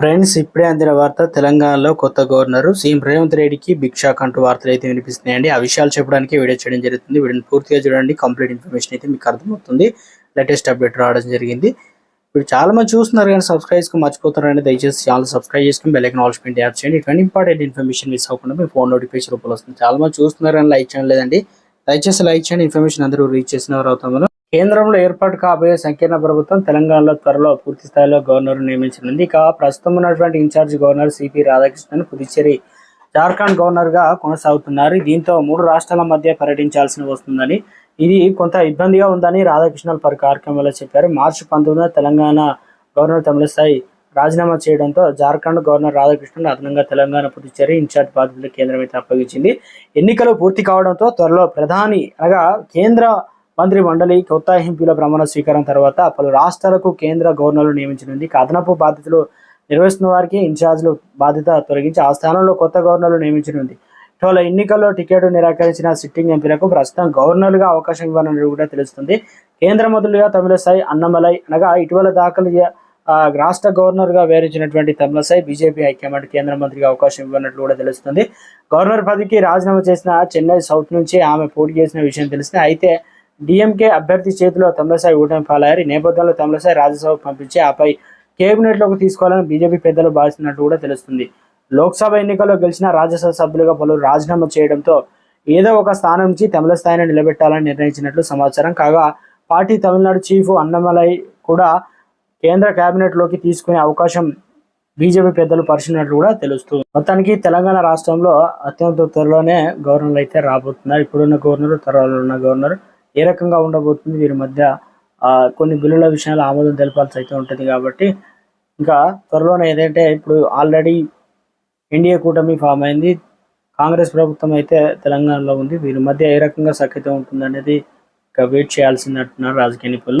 Friends, ఇప్పుడే అందిన వార్త. తెలంగాణలో కొత్త గవర్నర్ సీఎం రేవంత్ రెడ్డికి బిగ్ షాక్ అంటూ వార్తలు అయితే వినిపిస్తున్నాయండి. ఆ విషయాలు చెప్పడానికి వీడియో చేయడం జరుగుతుంది. వీడియోని పూర్తిగా చూడండి. కంప్లీట్ ఇన్ఫర్మేషన్ అయితే మీకు అర్థమవుతుంది. లేటెస్ట్ అప్డేట్ రావడం జరిగింది. ఇప్పుడు చాలా మంది చూస్తున్నారు కానీ సబ్స్క్రైబ్కి మర్చిపోతారండి. దయచేసి ఛానల్ సబ్స్క్రైబ్ చేసుకుని బెల్ ఐకాన్ ఆల్ ట్యాప్ చేయండి. ఇటువంటి ఇంపార్టెంట్ ఇన్ఫర్మేషన్ మిస్ అవ్వకుండా మీ ఫోన్ నోటిఫికేషన్ రూపంలో వస్తుంది. చాలా మంది చూస్తున్నారు కానీ లైక్ చేయడం లేదండి. దయచేసి లైక్ చేయండి. ఇన్ఫర్మేషన్ అందరూ రీచ్ చేసిన వారు అవుతాం. కేంద్రంలో ఏర్పాటు కాబోయే సంకీర్ణ ప్రభుత్వం తెలంగాణలో త్వరలో పూర్తి స్థాయిలో గవర్నర్ నియమించనుంది. ఇక ప్రస్తుతం ఉన్నటువంటి incharge governor CP Radhakrishnan Puducherry, Jharkhand governor గా కొనసాగుతున్నారు. దీంతో 3 రాష్ట్రాల మధ్య పర్యటించాల్సి వస్తుందని, ఇది కొంత ఇబ్బందిగా ఉందని రాధాకృష్ణన్ పలు కార్యక్రమాల్లో చెప్పారు. మార్చి 19న తెలంగాణ గవర్నర్ తమిళిసై రాజీనామా చేయడంతో జార్ఖండ్ గవర్నర్ రాధాకృష్ణన్ అదనంగా తెలంగాణ పుదుచ్చేరి ఇన్ఛార్జ్ బాధ్యతలు కేంద్రం అయితే అప్పగించింది. ఎన్నికలు పూర్తి కావడంతో త్వరలో ప్రధాని అనగా కేంద్ర మంత్రి మండలి కొత్త ఎంపీల ప్రమాణ స్వీకారం తర్వాత పలు రాష్ట్రాలకు కేంద్ర గవర్నర్లు నియమించనుంది. అదనపు బాధ్యతలు నిర్వహిస్తున్న వారికి ఇన్ఛార్జ్లు బాధ్యత తొలగించి ఆ స్థానంలో కొత్త గవర్నర్లు నియమించనుంది. ఇటీవల ఎన్నికల్లో టికెట్ నిరాకరించిన సిట్టింగ్ ఎంపీలకు ప్రస్తుతం గవర్నర్లుగా అవకాశం ఇవ్వాలని కూడా తెలుస్తుంది. కేంద్ర మంత్రులుగా తమిళసై, అన్నమలై అనగా ఇటీవల దాఖలు రాష్ట్ర గవర్నర్గా వేరించినటువంటి తమిళసై బీజేపీ హైకమాండ్ కేంద్ర మంత్రిగా అవకాశం ఇవ్వనట్లు కూడా తెలుస్తుంది. గవర్నర్ పదవికి రాజీనామా చేసిన చెన్నై సౌత్ నుంచి ఆమె పోటీ చేసిన విషయం తెలిసింది. అయితే డిఎంకే అభ్యర్థి చేతిలో తమిళసై ఓటమి పాలయ్యారు. ఈ నేపథ్యంలో తమిళసై రాజ్యసభకు పంపించి ఆపై కేబినెట్లోకి తీసుకోవాలని బీజేపీ పెద్దలు భావిస్తున్నట్టు కూడా తెలుస్తుంది. లోక్సభ ఎన్నికల్లో గెలిచిన రాజ్యసభ సభ్యులుగా పలువురు రాజీనామా చేయడంతో ఏదో ఒక స్థానం నుంచి తమిళస్థాయిని నిలబెట్టాలని నిర్ణయించినట్లు సమాచారం. కాగా పార్టీ తమిళనాడు చీఫ్ అన్నమలై కూడా కేంద్ర కేబినెట్లోకి తీసుకునే అవకాశం బీజేపీ పెద్దలు పరిశీలినట్లు కూడా తెలుస్తుంది. మొత్తానికి తెలంగాణ రాష్ట్రంలో అత్యంత త్వరలోనే గవర్నర్లు అయితే రాబోతున్నారు. ఇప్పుడున్న గవర్నర్, త్వరలో ఉన్న గవర్నర్ ఏ రకంగా ఉండబోతుంది, వీరి మధ్య కొన్ని బిల్లుల విషయాలు ఆమోదం తెలపాల్సి అయితే ఉంటుంది. కాబట్టి ఇంకా త్వరలోనే ఏదైతే ఇప్పుడు ఆల్రెడీ ఎన్డీఏ కూటమి ఫామ్ అయింది, కాంగ్రెస్ ప్రభుత్వం అయితే తెలంగాణలో ఉంది. వీరి మధ్య ఏ రకంగా సఖ్యత ఉంటుంది అనేది ఇంకా వెయిట్ చేయాల్సింది అంటున్నారు రాజకీయ నిపుణులు.